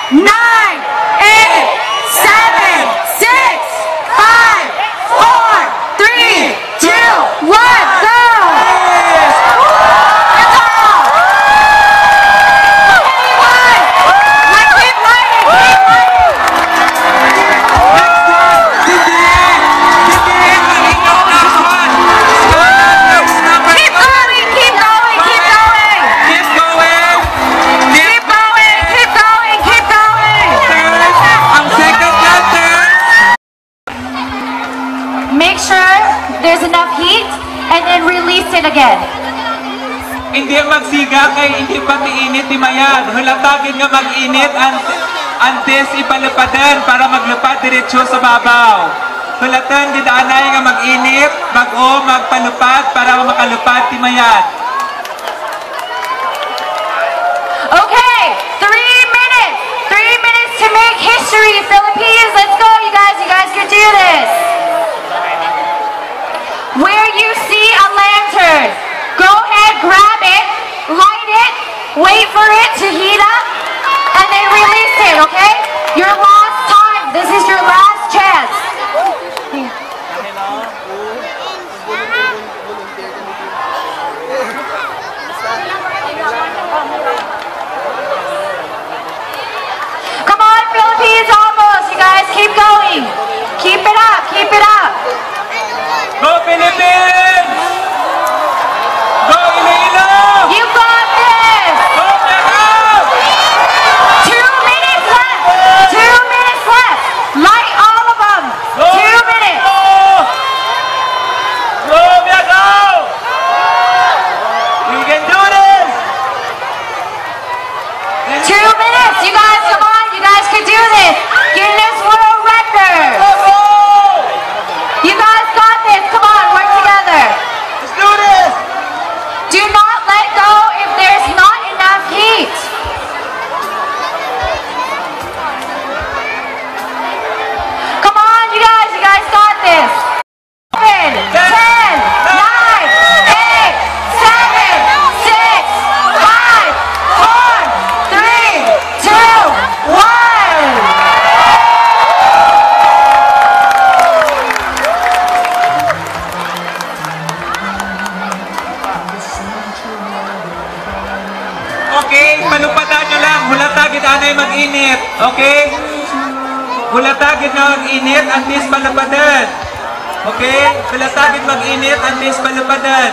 9, 8, 7, 6, 5, 4, 3, 2, 1, go! Make sure there's enough heat and then release it again. Hindi magsiga kay hindi pa tiinit ti mayad. Hulatagin nga mag-init antes ipalapadan para maglupad diretsyo sa babaw. Hulatan di daanay nga mag-init, bago magpalupad para makalupad ti mayad. Okay, 3 minutes. 3 minutes to make history, Philippines. Let's go, you guys. You guys can do this. Where you see a lantern, go ahead, grab it, light it, wait for it to heat up, and then release it, okay? Your last time. This is your last chance. Come on, Philippines, almost. You guys keep going. Keep it up, keep it up. Go Philippines! Go Iloilo! You got this! Go Davao! 2 minutes left! 2 minutes left! Light all of them! Go 2 minutes! Go Davao! We can do this! 2 minutes! You guys, come on! You guys can do this! Guinness World Record! You guys got this! Come on, work together! Let's do this! Do not let go if there's not enough heat! Come on, you guys got this! 10, 9, 8, 7, 6, 5, 4, 3, 2, 1! Okay, palupadan nyo lang. Hulatagid anay mag-init. Okay? Hulatagid na mag-init, antis palupadan. Okay? Hulatagid mag-init, antis palupadan.